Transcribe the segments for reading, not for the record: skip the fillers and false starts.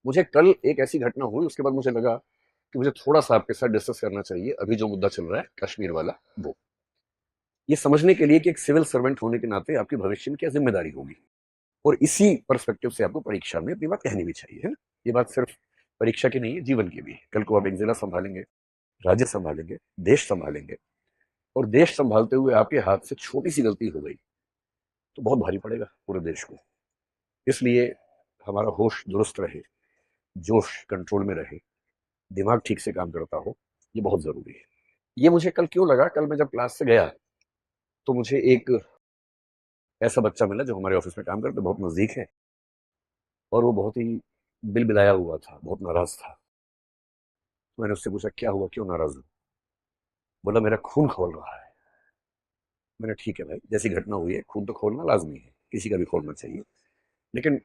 मुझे कल एक ऐसी घटना हुई, उसके बाद मुझे लगा कि मुझे थोड़ा सा आपके साथ डिस्कस करना चाहिए अभी जो मुद्दा चल रहा है कश्मीर वाला, वो ये समझने के लिए कि एक सिविल सर्वेंट होने के नाते आपकी भविष्य में क्या जिम्मेदारी होगी। और इसी पर्सपेक्टिव से आपको परीक्षा में अपनी बात कहनी भी चाहिए, है ना। ये बात सिर्फ परीक्षा की नहीं है, जीवन की भी है। कल को आप एक जिला संभालेंगे, राज्य संभालेंगे, देश संभालेंगे, और देश संभालते हुए आपके हाथ से छोटी सी गलती हो गई तो बहुत भारी पड़ेगा पूरे देश को। इसलिए हमारा होश दुरुस्त रहे, जोश कंट्रोल में रहे, दिमाग ठीक से काम करता हो, ये बहुत जरूरी है। ये मुझे कल क्यों लगा, कल मैं जब क्लास से गया तो मुझे एक ऐसा बच्चा मिला जो हमारे ऑफिस में काम करता, बहुत नजदीक है, और वो बहुत ही बिलबिलाया हुआ था, बहुत नाराज था। तो मैंने उससे पूछा क्या हुआ, क्यों नाराज हो। बोला मेरा खून खौल रहा है। मैंने ठीक है भाई, जैसी घटना हुई है खून तो खोलना लाजमी है, किसी का भी खोलना चाहिए, लेकिन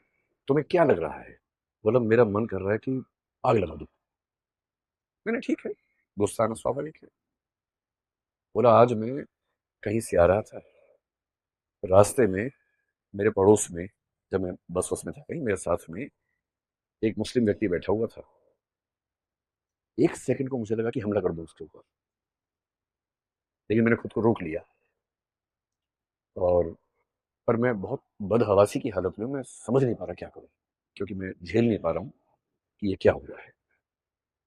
तुम्हें क्या लग रहा है। बोला मेरा मन कर रहा है कि आग लगा दूं। मैंने ठीक है, गुस्सा आना स्वाभाविक है। बोला आज मैं कहीं से आ रहा था, रास्ते में मेरे पड़ोस में, जब मैं बस वस में था कहीं, मेरे साथ में एक मुस्लिम व्यक्ति बैठा हुआ था। एक सेकंड को मुझे लगा कि हमला कर दूं उसके ऊपर, लेकिन मैंने खुद को रोक लिया। और पर मैं बहुत बदहवासी की हालत में, मैं समझ नहीं पा रहा क्या करूं, क्योंकि मैं झेल नहीं पा रहा हूं कि ये क्या हुआ है।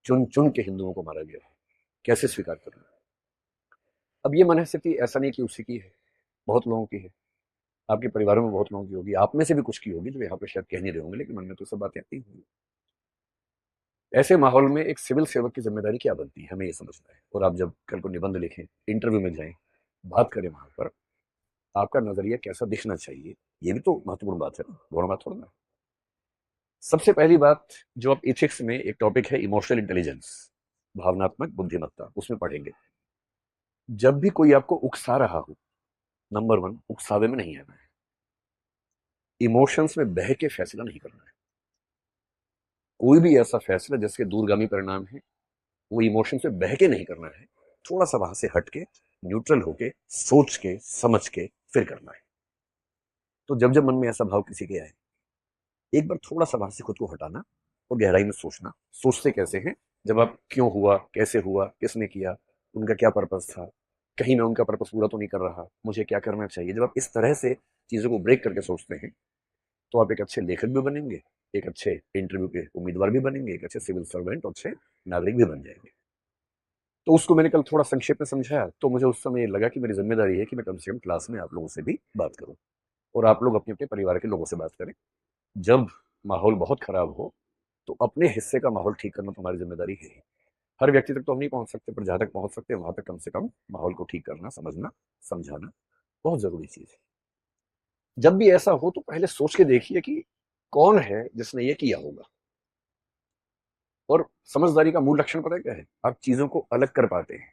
चुन चुन के हिंदुओं को मारा गया है, कैसे स्वीकार करूं। अब ये मनस्थिति ऐसा नहीं कि उसी की है, बहुत लोगों की है, आपके परिवारों में बहुत लोगों की होगी, आप में से भी कुछ की होगी जो यहाँ पे शायद कह नहीं रहे होंगे, लेकिन मन में तो सब बातें आती होंगी। ऐसे माहौल में एक सिविल सेवक की जिम्मेदारी क्या बनती है, हमें ये समझना है। और आप जब कल को निबंध लिखें, इंटरव्यू में जाएं, बात करें वहां पर, आपका नजरिया कैसा दिखना चाहिए, ये भी तो महत्वपूर्ण बात है ना, गौण बात थोड़ा ना। सबसे पहली बात जो आप इथिक्स में एक टॉपिक है इमोशनल इंटेलिजेंस, भावनात्मक बुद्धिमत्ता, उसमें पढ़ेंगे। जब भी कोई आपको उकसा रहा हो, नंबर वन, उकसावे में नहीं आना है, इमोशंस में बह के फैसला नहीं करना है। कोई भी ऐसा फैसला जिसके दूरगामी परिणाम है, वो इमोशन से बह के नहीं करना है, थोड़ा सा वहां से हट के, न्यूट्रल होके, सोच के समझ के फिर करना है। तो जब जब मन में ऐसा भाव किसी के आए, एक बार थोड़ा सा वहां से खुद को हटाना और गहराई में सोचना। सोचते कैसे हैं, जब आप क्यों हुआ, कैसे हुआ, किसने किया, उनका क्या पर्पस था, कहीं मैं उनका पर्पस पूरा तो नहीं कर रहा, मुझे क्या करना चाहिए। जब आप इस तरह से चीजों को ब्रेक करके सोचते हैं तो आप एक अच्छे लेखक भी बनेंगे, एक अच्छे इंटरव्यू के उम्मीदवार भी बनेंगे, एक अच्छे सिविल सर्वेंट और अच्छे नागरिक भी बन जाएंगे। तो उसको मैंने कल थोड़ा संक्षेप में समझाया, तो मुझे उस समय ये लगा कि मेरी जिम्मेदारी है कि मैं कम से कम क्लास में आप लोगों से भी बात करूं, और आप लोग अपने अपने परिवार के लोगों से बात करें। जब माहौल बहुत खराब हो तो अपने हिस्से का माहौल ठीक करना तुम्हारी जिम्मेदारी है ही। हर व्यक्ति तक तो हम नहीं पहुंच सकते, पर जहां तक पहुंच सकते हैं वहां तक कम से कम माहौल को ठीक करना, समझना, समझाना बहुत जरूरी चीज है। जब भी ऐसा हो तो पहले सोच के देखिए कि कौन है जिसने ये किया होगा। और समझदारी का मूल लक्षण पता है क्या है, आप चीजों को अलग कर पाते हैं,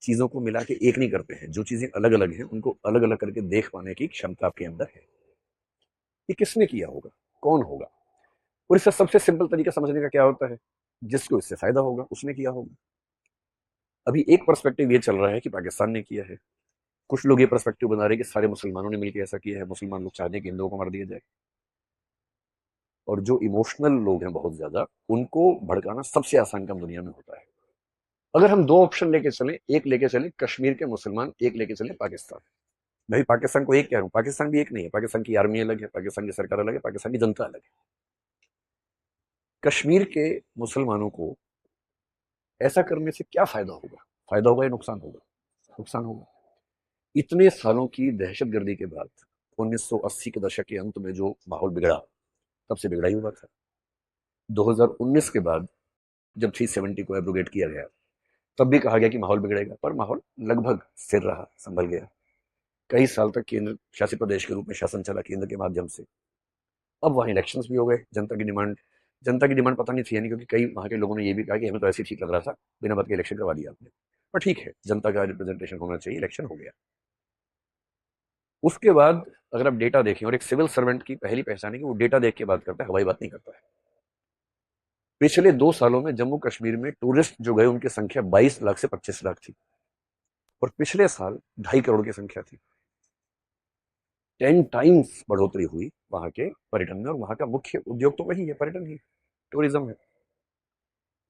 चीजों को मिला के एक नहीं करते हैं। जो चीजें अलग अलग हैं उनको अलग अलग करके देख पाने की क्षमता आपके अंदर है। ये किसने किया होगा, कौन होगा। और इसका सबसे सिंपल तरीका समझने का क्या होता है, जिसको इससे फायदा होगा उसने किया होगा। अभी एक पर्सपेक्टिव ये चल रहा है कि पाकिस्तान ने किया है, कुछ लोग ये पर्सपेक्टिव बना रहे हैं कि सारे मुसलमानों ने मिलकर ऐसा किया है, मुसलमान लोग चाहते हैं कि हिंदुओं को मार दिया जाए। और जो इमोशनल लोग हैं बहुत ज्यादा, उनको भड़काना सबसे आसान काम दुनिया में होता है। अगर हम दो ऑप्शन लेके चलें, एक लेके चलें कश्मीर के मुसलमान, एक लेके चलें पाकिस्तान। मैं भी पाकिस्तान को एक कह रहा हूं, पाकिस्तान भी एक नहीं है, पाकिस्तान की आर्मी अलग है, पाकिस्तान की सरकार अलग है, पाकिस्तान की जनता अलग है। कश्मीर के मुसलमानों को ऐसा करने से क्या फायदा होगा, फायदा होगा या नुकसान होगा, नुकसान होगा। इतने सालों की दहशतगर्दी के बाद 1980 के दशक के अंत में जो माहौल बिगड़ा, तब से बिगड़ा ही हुआ था। 2019 के बाद जब 370 को एब्रोगेट किया गया, तब भी कहा गया कि माहौल बिगड़ेगा, पर माहौल लगभग स्थिर रहा, संभल गया। कई साल तक केंद्र शासित प्रदेश के रूप में शासन चला केंद्र के माध्यम से। अब वहाँ इलेक्शंस भी हो गए, जनता की डिमांड पता नहीं थी, यानी क्योंकि कई वहाँ के लोगों ने ये भी कहा कि हमें तो ऐसे ही ठीक लग रहा था, बिना बात के इलेक्शन करवा दिया आपने। पर ठीक है, जनता का रिप्रेजेंटेशन होना चाहिए, इलेक्शन हो गया। उसके बाद अगर आप डेटा देखें, और एक सिविल सर्वेंट की पहली पहचान है कि वो डेटा देख के बात करता है, हवाई बात नहीं करता है। पिछले 2 सालों में जम्मू कश्मीर में टूरिस्ट जो गए उनकी संख्या 22 लाख से 25 लाख थी, और पिछले साल 2.5 करोड़ की संख्या थी। 10 टाइम्स बढ़ोतरी हुई वहां के पर्यटन में, और वहां का मुख्य उद्योग तो वही है, पर्यटन ही। टूरिज्म है।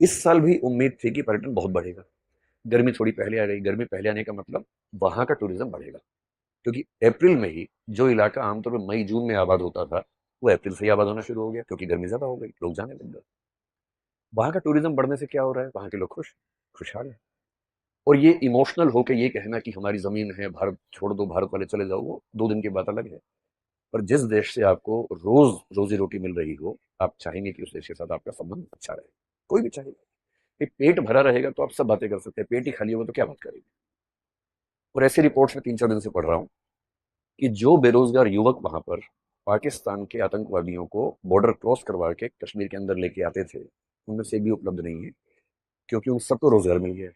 इस साल भी उम्मीद थी कि पर्यटन बहुत बढ़ेगा। गर्मी थोड़ी पहले आ गई। गर्मी पहले आने का मतलब वहां का टूरिज्म बढ़ेगा, क्योंकि अप्रैल में ही जो इलाका आमतौर पर मई जून में आबाद होता था, वो अप्रैल से ही आबाद होना शुरू हो गया, क्योंकि गर्मी ज्यादा हो गई, लोग जाने लग गए। वहां का टूरिज्म बढ़ने से क्या हो रहा है, वहां के लोग खुशहाल है। और ये इमोशनल होके ये कहना कि हमारी जमीन है, भारत छोड़ दो, भारत वाले चले जाओ, वो 2 दिन की बात अलग है। पर जिस देश से आपको रोज रोजी रोटी मिल रही हो, आप चाहेंगे कि उस देश के साथ आपका संबंध अच्छा रहे। कोई भी चाहेगा। कि पेट भरा रहेगा तो आप सब बातें कर सकते हैं, पेट ही खाली होगा तो क्या बात करेंगे। और ऐसी रिपोर्ट्स में 3-4 दिन से पढ़ रहा हूँ कि जो बेरोजगार युवक वहां पर पाकिस्तान के आतंकवादियों को बॉर्डर क्रॉस करवा के कश्मीर के अंदर लेके आते थे, उनमें से एक भी उपलब्ध नहीं है, क्योंकि उन सबको रोजगार मिल गया है।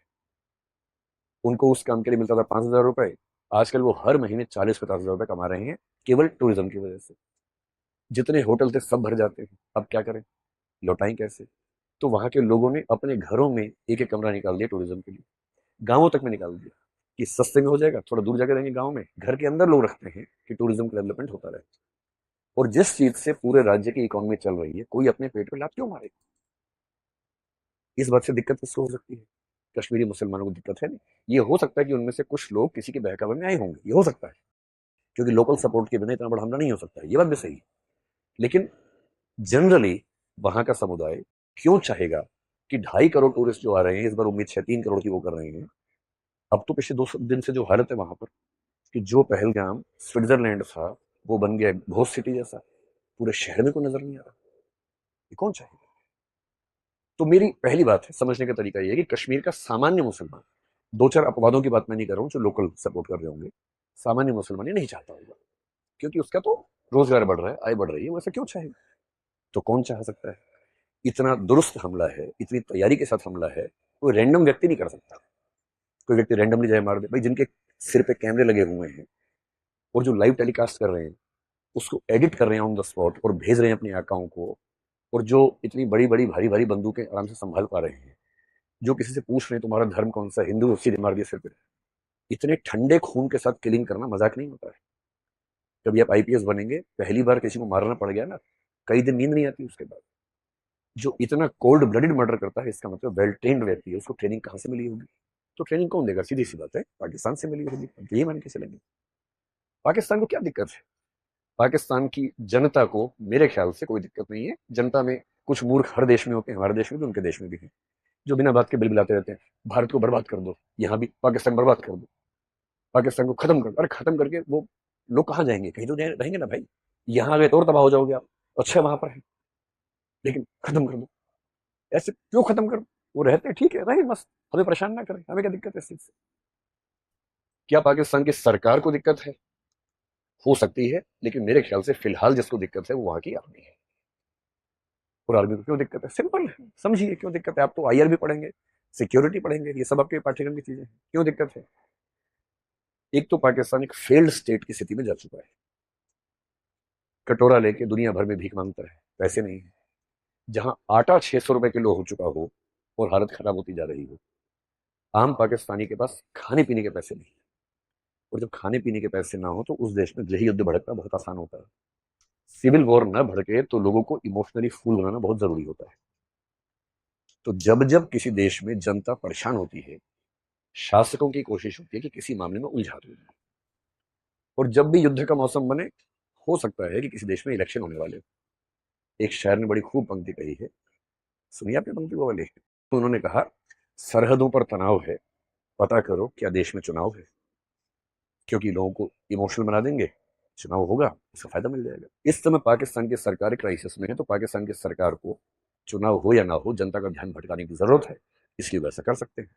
उनको उस काम के लिए मिलता था 5,000 रुपए, आजकल वो हर महीने 40-50 हजार रुपए कमा रहे हैं, केवल टूरिज्म की वजह से। जितने होटल थे सब भर जाते हैं, अब क्या करें, लौटाएं कैसे। तो वहां के लोगों ने अपने घरों में एक एक कमरा निकाल दिया टूरिज्म के लिए, गांवों तक में निकाल दिया कि सस्ते में हो जाएगा, थोड़ा दूर जाकर रहेंगे गांव में, घर के अंदर लोग रखते हैं कि टूरिज्म का डेवलपमेंट होता रहे। और जिस चीज से पूरे राज्य की इकोनॉमी चल रही है, कोई अपने पेट पे लात क्यों मारेगा। इस बात से दिक्कत किसको हो सकती है, कश्मीरी मुसलमानों को दिक्कत है नहीं। ये हो सकता है कि उनमें से कुछ लोग किसी के बहकावे में आए होंगे, ये हो सकता है, क्योंकि लोकल सपोर्ट के बिना इतना बड़ा हमला नहीं हो सकता है, ये बात भी सही है। लेकिन जनरली वहां का समुदाय क्यों चाहेगा कि 2.5 करोड़ टूरिस्ट जो आ रहे हैं, इस बार उम्मीद 6-3 करोड़ की वो कर रहे हैं। अब तो पिछले 2 दिन से जो हालत है वहां पर, कि जो पहलगाम स्विट्जरलैंड था वो बन गया घोस्ट सिटी जैसा, पूरे शहर में कोई नजर नहीं आ रहा। ये कौन चाहेगा। तो मेरी पहली बात है, समझने का तरीका ये है कि कश्मीर का सामान्य मुसलमान, 2-4 अपवादों की बात मैं नहीं कर रहा हूँ जो लोकल सपोर्ट कर रहे होंगे, सामान्य मुसलमान ये नहीं चाहता होगा, क्योंकि उसका तो रोजगार बढ़ रहा है, आय बढ़ रही है, वैसे क्यों चाहेगा। तो कौन चाह सकता है। इतना दुरुस्त हमला है, इतनी तैयारी के साथ हमला है, कोई रैंडम व्यक्ति नहीं कर सकता। कोई व्यक्ति रैंडमली जाए मार दे भाई, जिनके सिर पे कैमरे लगे हुए हैं और जो लाइव टेलीकास्ट कर रहे हैं, उसको एडिट कर रहे हैं ऑन द स्पॉट और भेज रहे हैं अपनी आकाओं को, और जो इतनी बड़ी बड़ी भारी भारी बंदूकें आराम से संभाल पा रहे हैं, जो किसी से पूछ रहे हैं तुम्हारा धर्म कौन सा, हिंदू, सीधे मार दिया सिर पे। इतने ठंडे खून के साथ किलिंग करना मजाक नहीं होता है। कभी आप आईपीएस बनेंगे, पहली बार किसी को मारना पड़ गया ना, कई दिन नींद नहीं आती उसके बाद। जो इतना कोल्ड ब्लडेड मर्डर करता है, इसका मतलब वेल ट्रेन्ड व्यक्ति है, उसको ट्रेनिंग कहाँ से मिली होगी। तो ट्रेनिंग कौन देगा, सीधी सी बात है, पाकिस्तान से मिली होगी, ये मान के चलेंगे। पाकिस्तान को क्या दिक्कत है, पाकिस्तान की जनता को मेरे ख्याल से कोई दिक्कत नहीं है। जनता में कुछ मूर्ख हर देश में होते हैं, हमारे देश में भी, उनके देश में भी है, जो बिना बात के बिलबिलाते रहते हैं, भारत को बर्बाद कर दो, यहाँ भी पाकिस्तान बर्बाद कर दो, पाकिस्तान को खत्म कर दो। अरे खत्म करके वो लोग कहाँ जाएंगे, कहीं तो रहेंगे ना भाई। यहाँ गए तो और तबाह हो जाओगे आप, अच्छा वहां पर है, लेकिन खत्म कर दो। ऐसे क्यों खत्म कर दो, वो रहते हैं ठीक है, रहे मस्त, हमें परेशान ना करें, हमें क्या दिक्कत है इस चीज से। क्या पाकिस्तान की सरकार को दिक्कत है, हो सकती है, लेकिन मेरे ख्याल से फिलहाल जिसको दिक्कत है वो वहां की आर्मी है। और आर्मी को क्यों दिक्कत है, सिंपल है, समझिए क्यों दिक्कत है। आप तो आईआर भी पढ़ेंगे, सिक्योरिटी पढ़ेंगे, ये सब आपके पाठ्यक्रम की चीजें हैं, क्यों दिक्कत है। एक तो पाकिस्तान एक फेल्ड स्टेट की स्थिति में जा चुका है, कटोरा लेके दुनिया भर में भीख मांगता है, पैसे नहीं है। जहां आटा 600 रुपए किलो हो चुका हो और हालत खराब होती जा रही हो, आम पाकिस्तानी के पास खाने पीने के पैसे नहीं। और जब खाने पीने के पैसे ना हो तो उस देश में गृह युद्ध भड़कना बहुत आसान होता है। सिविल वॉर ना भड़के तो लोगों को इमोशनली फूल बनाना बहुत जरूरी होता है। तो जब जब किसी देश में जनता परेशान होती है, शासकों की कोशिश होती है कि किसी मामले में उलझा दो। और जब भी युद्ध का मौसम बने, हो सकता है कि किसी देश में इलेक्शन होने वाले। एक शायर ने बड़ी खूब पंक्ति कही है, सुनिए आपने पंक्ति वो वाली। तो उन्होंने कहा, सरहदों पर तनाव है, पता करो क्या देश में चुनाव है। क्योंकि लोगों को इमोशनल बना देंगे, चुनाव होगा, उसका फायदा मिल जाएगा। इस समय पाकिस्तान की सरकार क्राइसिस में है, तो पाकिस्तान की सरकार को चुनाव हो या ना हो, जनता का ध्यान भटकाने की जरूरत है, इसलिए वैसा कर सकते हैं।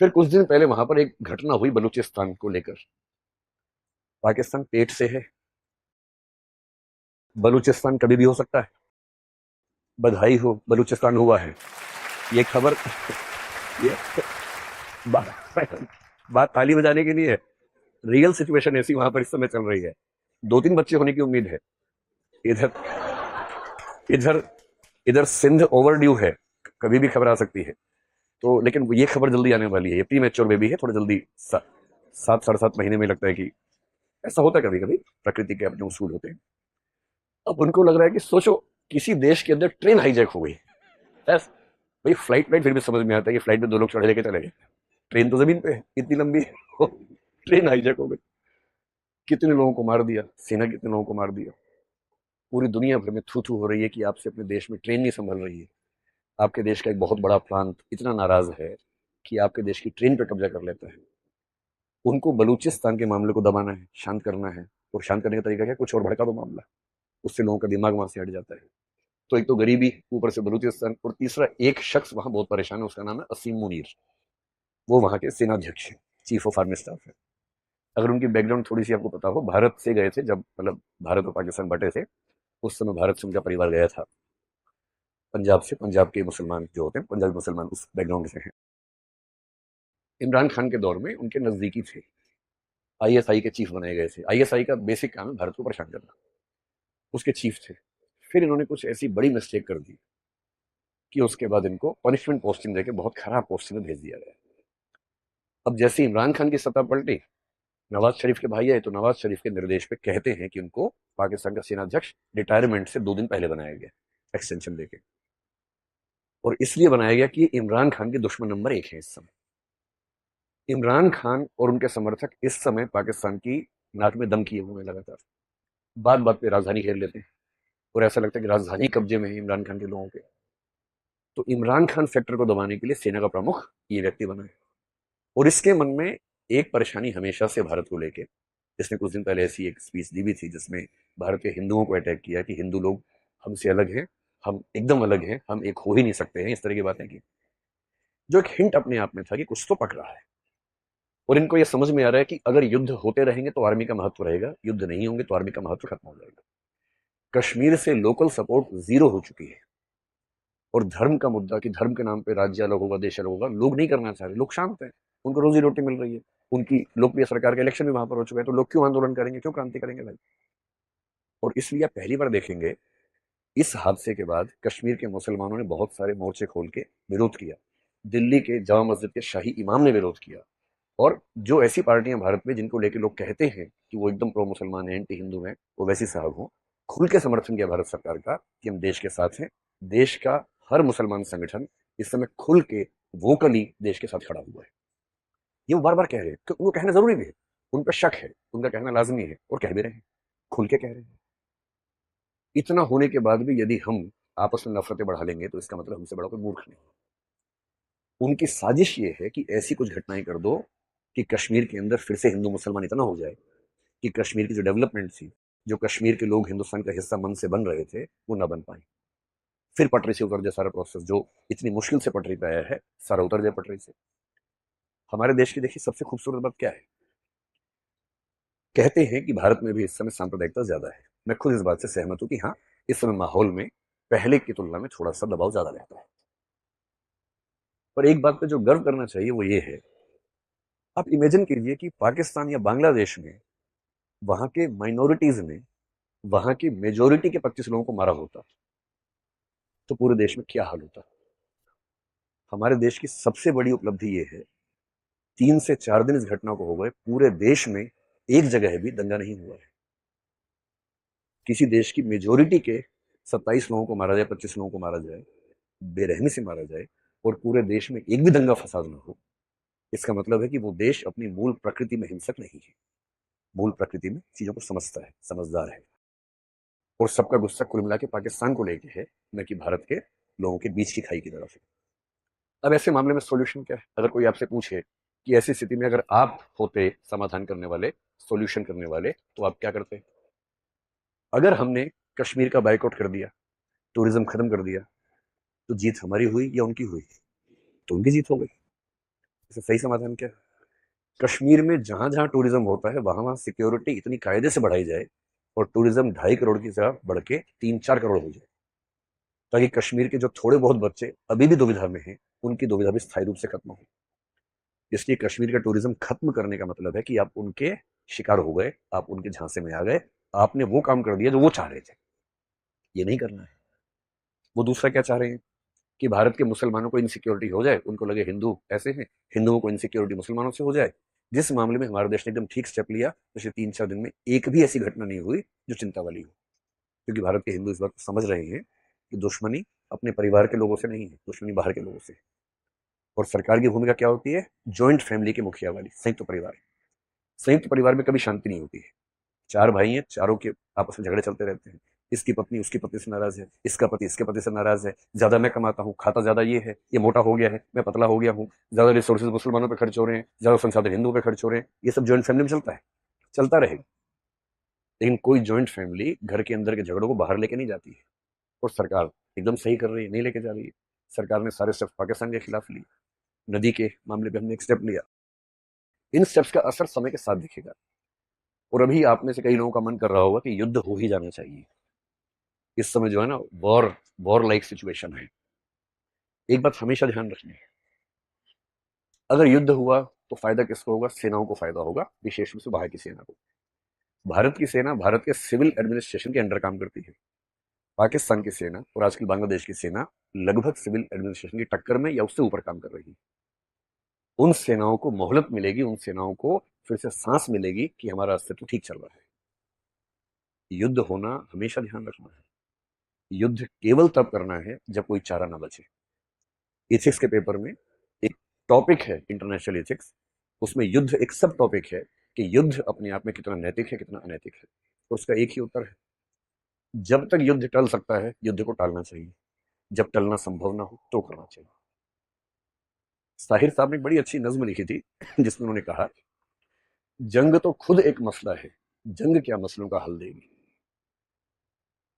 फिर कुछ दिन पहले वहां पर एक घटना हुई बलूचिस्तान को लेकर। पाकिस्तान पेट से है, बलूचिस्तान कभी भी हो सकता है। बधाई हो, बलूचिस्तान हुआ है। ये खबर ये बात बात ताली बजाने के लिए है, रियल सिचुएशन ऐसी वहां पर इस समय चल रही है। 2-3 बच्चे होने की उम्मीद है। इधर इधर इधर सिंध ओवर ड्यू है, कभी भी खबर आ सकती है। तो लेकिन ये खबर जल्दी आने वाली है, ये प्री मैच्योर बेबी है, थोड़ा जल्दी 7-7.5 महीने में लगता है कि ऐसा होता है कभी कभी, प्रकृति के अपने उसूल होते हैं। अब उनको लग रहा है कि सोचो किसी देश के अंदर ट्रेन हाईजैक हो गई, बस भाई फ्लाइट फिर भी समझ में आता है कि फ्लाइट में 2 लोग चढ़े लेके चले गए, ट्रेन तो जमीन पे है इतनी लंबी है ट्रेन हाईजैक हो गई, कितने लोगों को मार दिया, सेना कितने लोगों को मार दिया। पूरी दुनिया भर में थू थू हो रही है कि आपसे अपने देश में ट्रेन नहीं संभल रही है। आपके देश का एक बहुत बड़ा प्रांत इतना नाराज है कि आपके देश की ट्रेन पर कब्जा कर लेता है। उनको बलूचिस्तान के मामले को दबाना है, शांत करना है, और शांत करने का तरीका क्या, कुछ और भड़का दो मामला, उससे लोगों का दिमाग वहां से हट जाता है। तो एक तो गरीबी, ऊपर से बलूचिस्तान, और तीसरा एक शख्स वहां बहुत परेशान है, उसका नाम है असीम मुनीर। वो वहां के सेनाध्यक्ष है, चीफ ऑफ आर्मी स्टाफ है। अगर उनकी बैकग्राउंड थोड़ी सी आपको पता हो, भारत से गए थे जब, मतलब भारत और पाकिस्तान बटे थे, उस समय भारत से उनका परिवार गया था पंजाब से। पंजाब के मुसलमान जो होते हैं, पंजाबी मुसलमान, उस बैकग्राउंड से हैं। इमरान खान के दौर में उनके नजदीकी थे, आईएसआई के चीफ बनाए गए थे। आईएसआई का बेसिक काम है भारत को परेशान करना, उसके चीफ थे। फिर इन्होंने कुछ ऐसी बड़ी मिस्टेक कर दी कि उसके बाद इनको पनिशमेंट पोस्टिंग देके बहुत खराब पोस्टिंग में भेज दिया गया। अब जैसे इमरान खान की सत्ता पलटी, नवाज शरीफ के भाई आए, तो नवाज शरीफ के निर्देश पे कहते हैं कि उनको पाकिस्तान का सेनाध्यक्ष रिटायरमेंट से 2 दिन पहले बनाया गया, एक्सटेंशन देके। और इसलिए बनाया गया कि इमरान खान के दुश्मन नंबर 1 है इस समय। इमरान खान और उनके समर्थक इस समय पाकिस्तान की नाक में दम किए हुए हैं लगातार, बात बात पे राजधानी घेर लेते हैं, और ऐसा लगता है कि राजधानी कब्जे में है इमरान खान के लोगों के। तो इमरान खान फैक्टर को दबाने के लिए सेना का प्रमुख ये व्यक्ति बना है। और इसके मन में एक परेशानी हमेशा से भारत को लेके, जिसने कुछ दिन पहले ऐसी एक स्पीच दी भी थी जिसमें भारत के हिंदुओं को अटैक किया कि हिंदू लोग हमसे अलग हैं, हम एकदम अलग हैं, हम एक हो ही नहीं सकते हैं, इस तरह की बातें की, जो एक हिंट अपने आप में था कि कुछ तो पक रहा है। और इनको यह समझ में आ रहा है कि अगर युद्ध होते रहेंगे तो आर्मी का महत्व रहेगा, युद्ध नहीं होंगे तो आर्मी का महत्व खत्म हो जाएगा। कश्मीर से लोकल सपोर्ट जीरो हो चुकी है। और धर्म का मुद्दा कि धर्म के नाम पे राज्य अलग होगा, देश अलग होगा, लोग नहीं करना चाह रहे, लोग शांत हैं, उनको रोजी रोटी मिल रही है, उनकी लोकप्रिय सरकार का इलेक्शन भी वहां पर हो चुका है, तो लोग क्यों आंदोलन करेंगे, क्यों क्रांति करेंगे भाई। और इसलिए आप पहली बार देखेंगे इस हादसे के बाद कश्मीर के मुसलमानों ने बहुत सारे मोर्चे खोल के विरोध किया। दिल्ली के जामा मस्जिद के शाही इमाम ने विरोध किया। और जो ऐसी पार्टियां भारत में जिनको लेके लोग कहते हैं कि वो एकदम प्रो मुसलमान है, एंटी हिंदू है, वो वैसी साहब हो, खुल के समर्थन किया भारत सरकार का कि हम देश के साथ हैं। देश का हर मुसलमान संगठन इस समय खुल के वोकली देश के साथ खड़ा हुआ है। ये वो बार बार कह रहे हैं, तो उनको कहना जरूरी भी है, उन पर शक है, उनका कहना लाजमी है, और कह भी रहे हैं, खुल के कह रहे हैं। इतना होने के बाद भी यदि हम आपस में नफरतें बढ़ा लेंगे तो इसका मतलब हमसे बड़ा कोई मूर्ख नहीं। उनकी साजिश ये है कि ऐसी कुछ घटनाएं कर दो कि कश्मीर के अंदर फिर से हिंदू मुसलमान इतना हो जाए कि कश्मीर की जो डेवलपमेंट थी, जो कश्मीर के लोग हिंदुस्तान का हिस्सा मन से बन रहे थे, वो ना बन पाए। फिर पटरी से उतर जाए सारा प्रोसेस, जो इतनी मुश्किल से पटरी पे आया है, सारा उतर जाए पटरी से। हमारे देश की देखिए सबसे खूबसूरत बात क्या है, कहते हैं कि भारत में भी इस समय सांप्रदायिकता ज्यादा है। मैं खुद इस बात से सहमत हूं कि हाँ, इस समय माहौल में पहले की तुलना में थोड़ा सा दबाव ज्यादा रहता है। पर एक बात पे जो गर्व करना चाहिए वो ये है, आप इमेजिन कीजिए कि पाकिस्तान या बांग्लादेश में वहां के माइनॉरिटीज ने वहां की मेजोरिटी के 25 लोगों को मारा होता, तो पूरे देश में क्या हाल होता। हमारे देश की सबसे बड़ी उपलब्धि ये है, 3 से 4 दिन इस घटना को हो गए, पूरे देश में एक जगह भी दंगा नहीं हुआ है। किसी देश की मेजोरिटी के 27 लोगों को मारा जाए, 25 लोगों को मारा जाए, बेरहमी से मारा जाए, और पूरे देश में एक भी दंगा फसाद ना हो, इसका मतलब है कि वो देश अपनी मूल प्रकृति में हिंसक नहीं है, मूल प्रकृति में चीजों को समझता है, समझदार है। और सबका गुस्सा कुल मिला के पाकिस्तान को लेके है, न कि भारत के लोगों के बीच की खाई की तरफ है। अब ऐसे मामले में सॉल्यूशन क्या है, अगर कोई आपसे पूछे कि ऐसी स्थिति में अगर आप होते समाधान करने वाले, सॉल्यूशन करने वाले, तो आप क्या करते। अगर हमने कश्मीर का बाइकआउट कर दिया, टूरिज्म खत्म कर दिया, तो जीत हमारी हुई या उनकी हुई, तो उनकी जीत हो गई। इससे सही समाधान क्या है, कश्मीर में जहां जहां टूरिज्म होता है वहां वहां सिक्योरिटी इतनी कायदे से बढ़ाई जाए, और टूरिज्म 2.5 करोड़ की जगह बढ़ के 3-4 करोड़ हो जाए, ताकि कश्मीर के जो थोड़े बहुत बच्चे अभी भी दुविधा में हैं, उनकी दुविधा भी स्थायी रूप से खत्म हो। इसलिए कश्मीर का टूरिज्म खत्म करने का मतलब है कि आप उनके शिकार हो गए, आप उनके झांसे में आ गए, आपने वो काम कर दिया जो वो चाह रहे थे। ये नहीं करना है। वो दूसरा क्या चाह रहे हैं कि भारत के मुसलमानों को इनसिक्योरिटी हो जाए, उनको लगे हिंदू ऐसे हैं, हिंदुओं को इनसिक्योरिटी मुसलमानों से हो जाए। जिस मामले में हमारे देश ने एकदम ठीक स्टेप लिया, पिछले 3-4 दिन में एक भी ऐसी घटना नहीं हुई जो चिंता वाली हो, क्योंकि भारत के हिंदू इस बात को समझ रहे हैं कि दुश्मनी अपने परिवार के लोगों से नहीं है, दुश्मनी बाहर के लोगों से। और सरकार की भूमिका क्या होती है? जॉइंट फैमिली के मुखिया वाली, संयुक्त परिवार। संयुक्त परिवार में कभी शांति नहीं होती है। चार भाई हैं, चारों के आपस में झगड़े चलते रहते हैं। इसकी पत्नी उसकी पत्नी से नाराज है, इसका पति इसके पति से नाराज है, ज्यादा मैं कमाता हूँ, खाता ज्यादा ये है, ये मोटा हो गया है, मैं पतला हो गया हूँ, ज्यादा रिसोर्सेज मुसलमानों पे खर्च हो रहे हैं, ज्यादा संसाधन हिंदुओं पे खर्च हो रहे हैं। ये सब जॉइंट फैमिली में चलता है, चलता रहेगा। लेकिन कोई जॉइंट फैमिली घर के अंदर के झगड़ों को बाहर लेके नहीं जाती है। और सरकार एकदम सही कर रही है, नहीं लेके जा रही है। सरकार ने सारे स्टेप्स पाकिस्तान के खिलाफ लिए। नदी के मामले पे हमने एक स्टेप लिया। इन स्टेप्स का असर समय के साथ दिखेगा। और अभी आप में से कई लोगों का मन कर रहा होगा कि युद्ध हो ही जाना चाहिए। इस समय जो है ना, वॉर लाइक सिचुएशन है। एक बात हमेशा ध्यान रखनी है, अगर युद्ध हुआ तो फायदा किसको होगा? सेनाओं को फायदा होगा, विशेष रूप से बाहर की सेना को। भारत की सेना भारत के सिविल एडमिनिस्ट्रेशन के अंडर काम करती है। पाकिस्तान की सेना और आजकल बांग्लादेश की सेना लगभग सिविल एडमिनिस्ट्रेशन की टक्कर में या उससे ऊपर काम कर रही है। उन सेनाओं को मोहलत मिलेगी, उन सेनाओं को फिर से सांस मिलेगी कि हमारा अस्तित्व ठीक चल रहा है। युद्ध होना हमेशा ध्यान रखना है, युद्ध केवल तब करना है जब कोई चारा ना बचे। एथिक्स के पेपर में एक टॉपिक है इंटरनेशनल एथिक्स, उसमें युद्ध एक सब टॉपिक है कि युद्ध अपने आप में कितना नैतिक है, कितना अनैतिक है। तो उसका एक ही उत्तर है, जब तक युद्ध टल सकता है युद्ध को टालना चाहिए, जब टलना संभव ना हो तो करना चाहिए। साहिर साहब ने एक बड़ी अच्छी नज्म लिखी थी जिसमें उन्होंने कहा, जंग तो खुद एक मसला है, जंग क्या मसलों का हल देगी।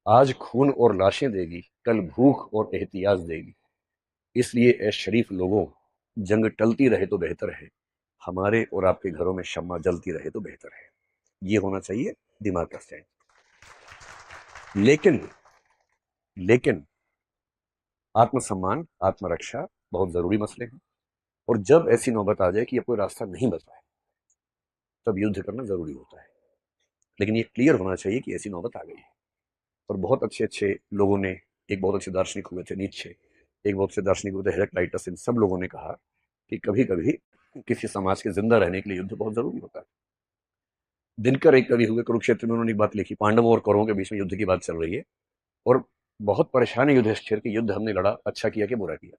आज खून और लाशें देगी, कल भूख और एहतियाज देगी। इसलिए ए शरीफ लोगों, जंग टलती रहे तो बेहतर है, हमारे और आपके घरों में शम्मा जलती रहे तो बेहतर है। ये होना चाहिए दिमाग का स्टैंड। लेकिन आत्मसम्मान, आत्मरक्षा बहुत जरूरी मसले हैं। और जब ऐसी नौबत आ जाए कि अब कोई रास्ता नहीं बचा है, तब युद्ध करना जरूरी होता है। लेकिन ये क्लियर होना चाहिए कि ऐसी नौबत आ गई है। और बहुत अच्छे अच्छे लोगों ने, एक बहुत अच्छे दार्शनिक हुए थे नीत्शे, एक बहुत अच्छे दार्शनिक हुए थे हेराक्लाइटस, इन सब लोगों ने कहा कि कभी कभी किसी समाज के जिंदा रहने के लिए युद्ध बहुत जरूरी होता है। दिनकर एक कवि हुए, कुरुक्षेत्र में उन्होंने एक बात लिखी, पांडवों और कौरवों के बीच में युद्ध की बात चल रही है और बहुत परेशान है युधिष्ठिर कि युद्ध हमने लड़ा, अच्छा किया कि बुरा किया।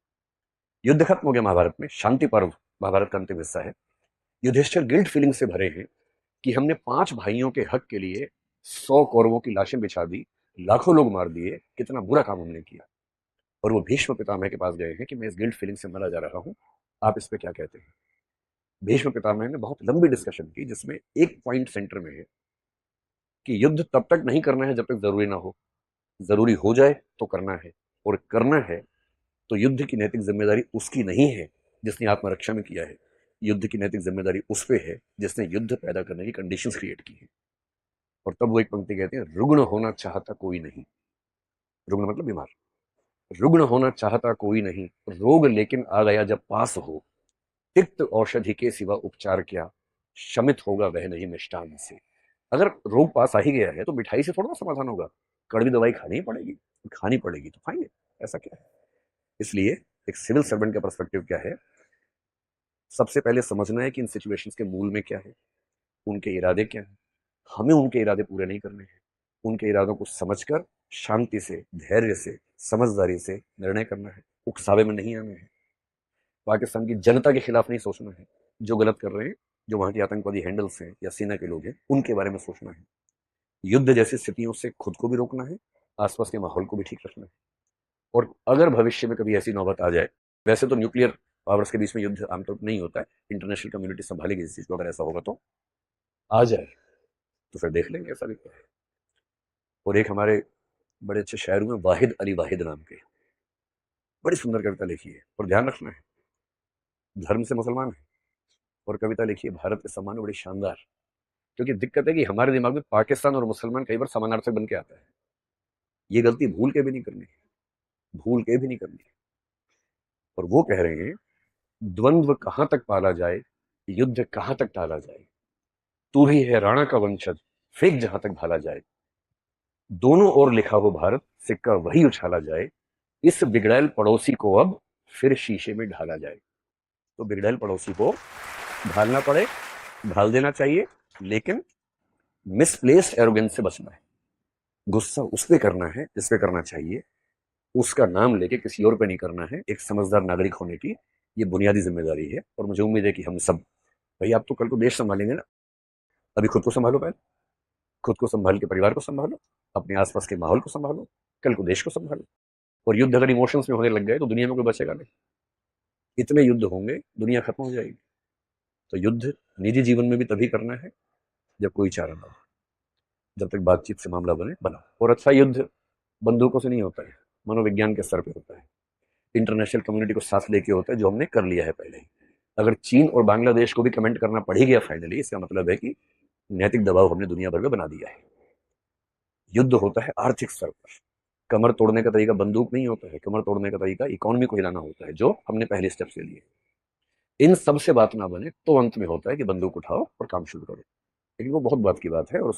युद्ध खत्म हो गया महाभारत में, शांति पर्व महाभारत का अंतिम हिस्सा है। युधिष्ठिर गिल्ट फीलिंग से भरे हैं कि हमने 5 भाइयों के हक के लिए 100 कौरवों की लाशें बिछा दी, लाखों लोग मार दिए, कितना बुरा काम हमने किया। और वो भीष्म पितामह के पास गए हैं कि मैं इस गिल्ट फीलिंग से मरा जा रहा हूं, आप इस पे क्या कहते हैं। भीष्म पितामह ने बहुत लंबी डिस्कशन की जिसमें एक पॉइंट सेंटर में है कि युद्ध तब तक नहीं करना है जब तक जरूरी ना हो, जरूरी हो जाए तो करना है। और करना है तो युद्ध की नैतिक जिम्मेदारी उसकी नहीं है जिसने आत्मरक्षा में किया है, युद्ध की नैतिक जिम्मेदारी उस पे है जिसने युद्ध पैदा करने की कंडीशंस क्रिएट की है। और तब वो एक पंक्ति कहते हैं, रुग्ण होना चाहता कोई नहीं, रुग्ण मतलब बीमार, रुग्ण होना चाहता कोई नहीं, रोग लेकिन आ गया जब पास हो, तिक्त औषधि के सिवा उपचार क्या, शमित होगा वह नहीं मिष्टान से। अगर रोग पास आ ही गया है तो मिठाई से थोड़ा ना समाधान होगा, कड़वी दवाई खानी ही पड़ेगी, खानी पड़ेगी तो खाएंगे, ऐसा क्या है। इसलिए एक सिविल सर्वेंट का पर्सपेक्टिव क्या है, सबसे पहले समझना है कि इन सिचुएशंस के मूल में क्या है, उनके इरादे क्या हैं। हमें उनके इरादे पूरे नहीं करने हैं, उनके इरादों को समझकर शांति से, धैर्य से, समझदारी से निर्णय करना है, उकसावे में नहीं आना है। पाकिस्तान की जनता के खिलाफ नहीं सोचना है, जो गलत कर रहे हैं, जो वहां के आतंकवादी हैंडल्स हैं या सेना के लोग हैं, उनके बारे में सोचना है। युद्ध जैसी स्थितियों से खुद को भी रोकना है, आसपास के माहौल को भी ठीक रखना है। और अगर भविष्य में कभी ऐसी नौबत आ जाए, वैसे तो न्यूक्लियर पावर्स के बीच में युद्ध आमतौर पर नहीं होता है, इंटरनेशनल कम्युनिटी संभालेगी इस चीज को, अगर ऐसा होगा तो आ जाए तो फिर देख लेंगे ऐसा भी क्या है। और एक हमारे बड़े अच्छे शायर हुए वाहिद अली वाहिद नाम के, बड़ी सुंदर कविता लिखी है। और ध्यान रखना है, धर्म से मुसलमान है और कविता लिखी है भारत के सम्मान में, बड़ी शानदार। क्योंकि दिक्कत है कि हमारे दिमाग में पाकिस्तान और मुसलमान कई बार समानार्थक बन के आता है। ये गलती भूल के भी नहीं करनी, भूल के भी नहीं करनी। और वो कह रहे हैं, द्वंद्व कहां तक पाला जाए, युद्ध कहां तक टाला जाए, तू भी है राणा का वंशज, फेंक जहां तक भाला जाए, दोनों ओर लिखा हो भारत, सिक्का वही उछाला जाए, इस बिगड़ैल पड़ोसी को अब फिर शीशे में ढाला जाए। तो बिगड़ैल पड़ोसी को ढालना पड़े, ढाल देना चाहिए, लेकिन मिसप्लेस्ड एरोगेंस से बचना है। गुस्सा उस पे करना है जिस पे करना चाहिए, उसका नाम लेके किसी और पे नहीं करना है। एक समझदार नागरिक होने की ये बुनियादी जिम्मेदारी है, और मुझे उम्मीद है कि हम सब, भाई आप तो कल को देश संभालेंगे ना, अभी खुद को संभालो पहले, खुद को संभाल के परिवार को संभालो, अपने आसपास के माहौल को संभालो, कल को देश को संभालो। और युद्ध अगर इमोशंस में होने लग गए तो दुनिया में कोई बचेगा नहीं। इतने युद्ध होंगे, दुनिया खत्म हो जाएगी। तो युद्ध निजी जीवन में भी तभी करना है जब कोई चारा ना हो। जब तक बातचीत से मामला बने, बनाओ। और अच्छा युद्ध बंदूकों से नहीं होता है, मनोविज्ञान के स्तर पे होता है, इंटरनेशनल कम्युनिटी को साथ लेके होता है, जो हमने कर लिया है पहले ही। अगर चीन और बांग्लादेश को भी कमेंट करना पड़ ही गया फाइनली, इसका मतलब है कि नैतिक दबाव हमने दुनिया भर में बना दिया है। युद्ध होता है आर्थिक स्तर पर। कमर तोड़ने का तरीका बंदूक नहीं होता है, कमर तोड़ने का तरीका इकोनॉमी को हिलाना होता है, जो हमने पहले स्टेप्स ले लिए। इन सब से बात ना बने तो अंत में होता है कि बंदूक उठाओ और काम शुरू करो। लेकिन वो बहुत बात की बात है, और